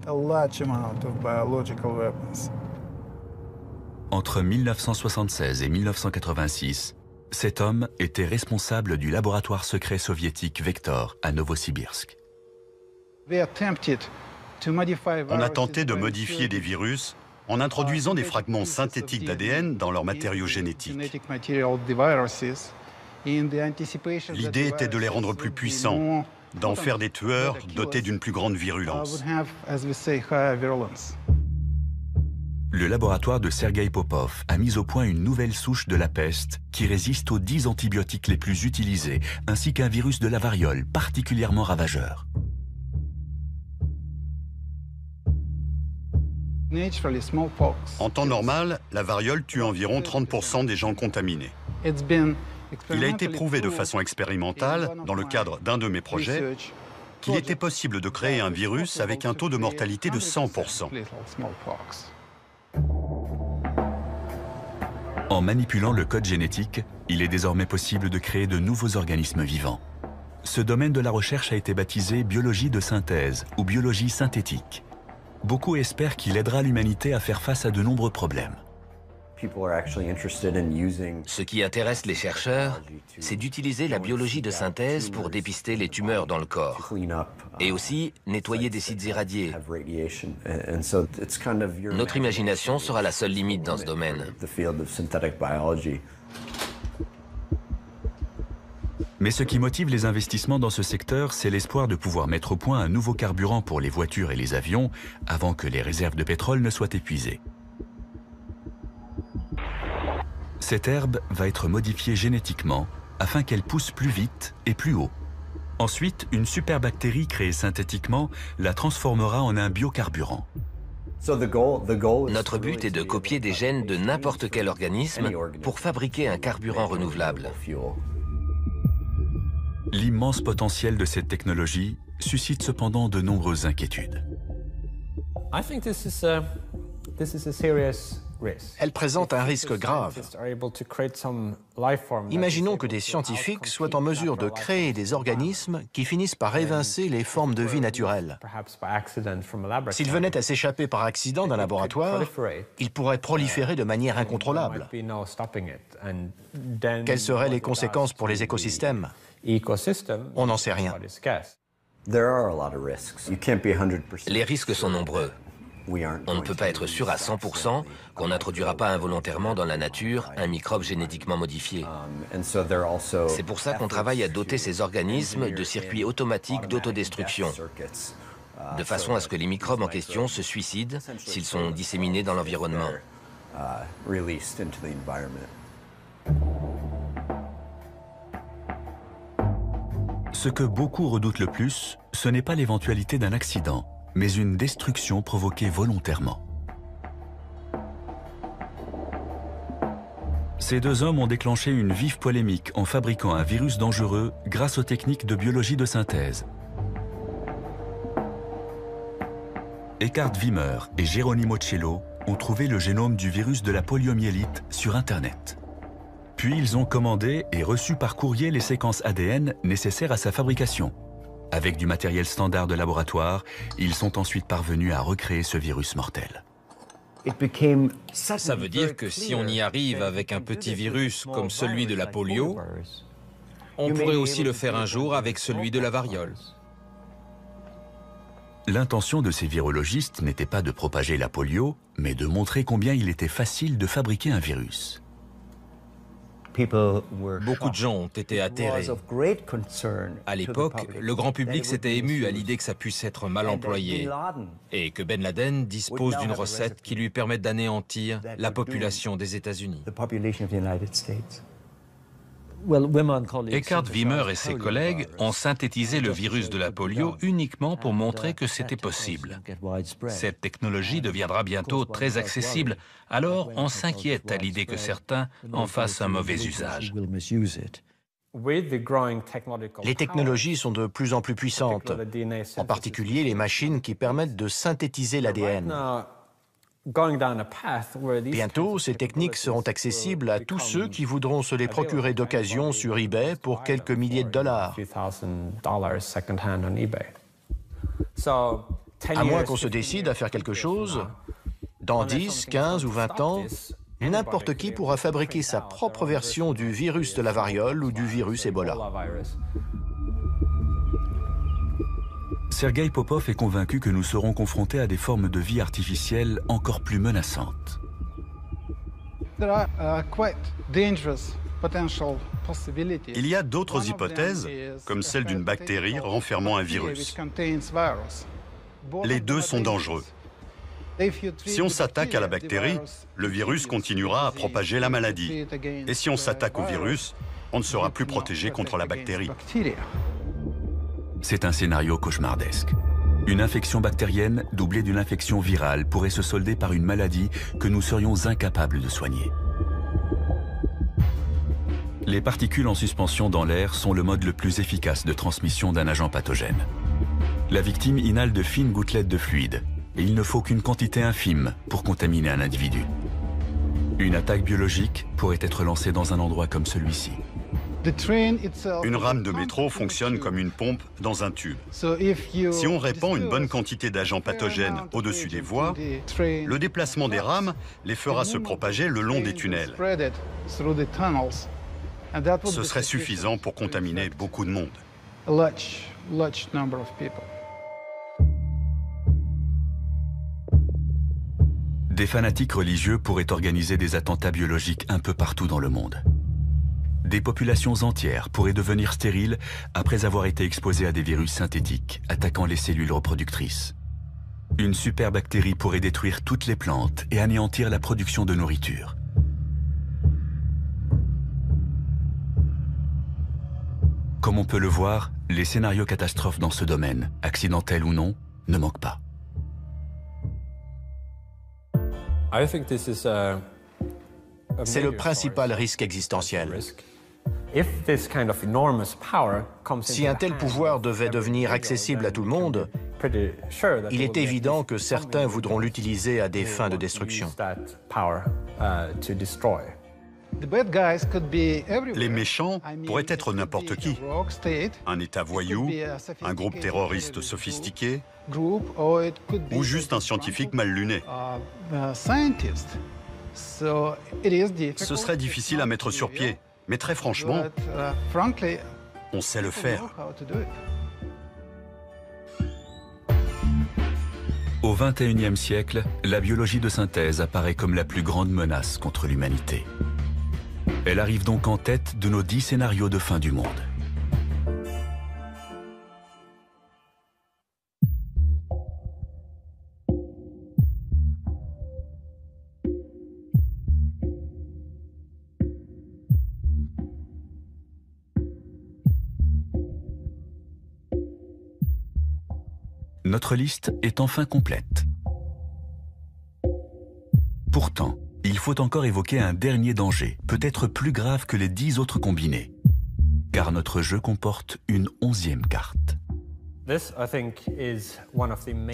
Entre 1976 et 1986, cet homme était responsable du laboratoire secret soviétique Vektor à Novosibirsk. On a tenté de modifier des virus en introduisant des fragments synthétiques d'ADN dans leur matériau génétique. L'idée était de les rendre plus puissants, d'en faire des tueurs dotés d'une plus grande virulence. Le laboratoire de Sergueï Popov a mis au point une nouvelle souche de la peste qui résiste aux 10 antibiotiques les plus utilisés, ainsi qu'un virus de la variole particulièrement ravageur. En temps normal, la variole tue environ 30% des gens contaminés. Il a été prouvé de façon expérimentale, dans le cadre d'un de mes projets, qu'il était possible de créer un virus avec un taux de mortalité de 100%. En manipulant le code génétique, il est désormais possible de créer de nouveaux organismes vivants. Ce domaine de la recherche a été baptisé biologie de synthèse ou biologie synthétique. Beaucoup espèrent qu'il aidera l'humanité à faire face à de nombreux problèmes. Ce qui intéresse les chercheurs, c'est d'utiliser la biologie de synthèse pour dépister les tumeurs dans le corps et aussi nettoyer des sites irradiés. Notre imagination sera la seule limite dans ce domaine. Mais ce qui motive les investissements dans ce secteur, c'est l'espoir de pouvoir mettre au point un nouveau carburant pour les voitures et les avions avant que les réserves de pétrole ne soient épuisées. Cette herbe va être modifiée génétiquement afin qu'elle pousse plus vite et plus haut. Ensuite, une superbactérie créée synthétiquement la transformera en un biocarburant. Notre but est de copier des gènes de n'importe quel organisme pour fabriquer un carburant renouvelable. L'immense potentiel de cette technologie suscite cependant de nombreuses inquiétudes. Elle présente un risque grave. Imaginons que des scientifiques soient en mesure de créer des organismes qui finissent par évincer les formes de vie naturelles. S'ils venaient à s'échapper par accident d'un laboratoire, ils pourraient proliférer de manière incontrôlable. Quelles seraient les conséquences pour les écosystèmes? On n'en sait rien. Les risques sont nombreux. On ne peut pas être sûr à 100% qu'on n'introduira pas involontairement dans la nature un microbe génétiquement modifié. C'est pour ça qu'on travaille à doter ces organismes de circuits automatiques d'autodestruction, de façon à ce que les microbes en question se suicident s'ils sont disséminés dans l'environnement. Ce que beaucoup redoutent le plus, ce n'est pas l'éventualité d'un accident, mais une destruction provoquée volontairement. Ces deux hommes ont déclenché une vive polémique en fabriquant un virus dangereux grâce aux techniques de biologie de synthèse. Eckhard Wimmer et Geronimo Cello ont trouvé le génome du virus de la poliomyélite sur Internet. Puis ils ont commandé et reçu par courrier les séquences ADN nécessaires à sa fabrication. Avec du matériel standard de laboratoire, ils sont ensuite parvenus à recréer ce virus mortel. Ça veut dire que si on y arrive avec un petit virus comme celui de la polio, on pourrait aussi le faire un jour avec celui de la variole. L'intention de ces virologistes n'était pas de propager la polio, mais de montrer combien il était facile de fabriquer un virus. Beaucoup de gens ont été atterrés. À l'époque, le grand public s'était ému à l'idée que ça puisse être mal employé et que Ben Laden dispose d'une recette qui lui permette d'anéantir la population des États-Unis. Eckhard Wimmer et ses collègues ont synthétisé le virus de la polio uniquement pour montrer que c'était possible. Cette technologie deviendra bientôt très accessible, alors on s'inquiète à l'idée que certains en fassent un mauvais usage. Les technologies sont de plus en plus puissantes, en particulier les machines qui permettent de synthétiser l'ADN. Bientôt, ces techniques seront accessibles à tous ceux qui voudront se les procurer d'occasion sur eBay pour quelques milliers de dollars. À moins qu'on se décide à faire quelque chose, dans 10, 15 ou 20 ans, n'importe qui pourra fabriquer sa propre version du virus de la variole ou du virus Ebola. Sergei Popov est convaincu que nous serons confrontés à des formes de vie artificielle encore plus menaçantes. Il y a d'autres hypothèses, comme celle d'une bactérie renfermant un virus. Les deux sont dangereux. Si on s'attaque à la bactérie, le virus continuera à propager la maladie. Et si on s'attaque au virus, on ne sera plus protégé contre la bactérie. C'est un scénario cauchemardesque. Une infection bactérienne doublée d'une infection virale pourrait se solder par une maladie que nous serions incapables de soigner. Les particules en suspension dans l'air sont le mode le plus efficace de transmission d'un agent pathogène. La victime inhale de fines gouttelettes de fluide et il ne faut qu'une quantité infime pour contaminer un individu. Une attaque biologique pourrait être lancée dans un endroit comme celui-ci. Une rame de métro fonctionne comme une pompe dans un tube. Si on répand une bonne quantité d'agents pathogènes au-dessus des voies, le déplacement des rames les fera se propager le long des tunnels. Ce serait suffisant pour contaminer beaucoup de monde. Des fanatiques religieux pourraient organiser des attentats biologiques un peu partout dans le monde. Des populations entières pourraient devenir stériles après avoir été exposées à des virus synthétiques attaquant les cellules reproductrices. Une superbactérie pourrait détruire toutes les plantes et anéantir la production de nourriture. Comme on peut le voir, les scénarios catastrophes dans ce domaine, accidentels ou non, ne manquent pas. C'est le principal risque existentiel. Si un tel pouvoir devait devenir accessible à tout le monde, il est évident que certains voudront l'utiliser à des fins de destruction. Les méchants pourraient être n'importe qui. Un État voyou, un groupe terroriste sophistiqué, ou juste un scientifique mal luné. Ce serait difficile à mettre sur pied, mais très franchement, on sait le faire. Au XXIe siècle, la biologie de synthèse apparaît comme la plus grande menace contre l'humanité. Elle arrive donc en tête de nos 10 scénarios de fin du monde. Notre liste est enfin complète. Pourtant, il faut encore évoquer un dernier danger, peut-être plus grave que les 10 autres combinés, car notre jeu comporte une 11e carte.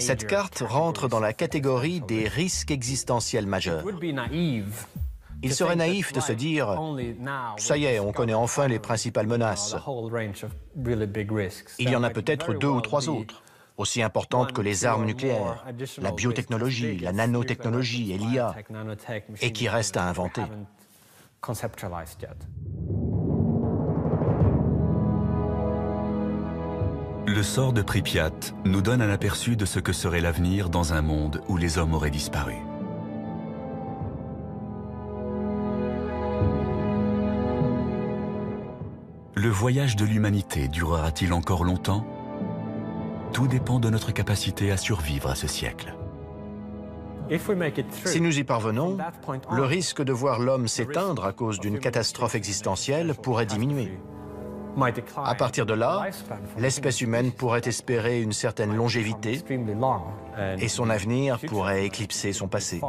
Cette carte rentre dans la catégorie des risques existentiels majeurs. Il serait naïf de se dire « ça y est, on connaît enfin les principales menaces ». Il y en a peut-être 2 ou 3 autres, aussi importantes que les armes nucléaires, la biotechnologie, la nanotechnologie et l'IA, et qui restent à inventer. Le sort de Pripyat nous donne un aperçu de ce que serait l'avenir dans un monde où les hommes auraient disparu. Le voyage de l'humanité durera-t-il encore longtemps ? Tout dépend de notre capacité à survivre à ce siècle. Si nous y parvenons, le risque de voir l'homme s'éteindre à cause d'une catastrophe existentielle pourrait diminuer. À partir de là, l'espèce humaine pourrait espérer une certaine longévité et son avenir pourrait éclipser son passé.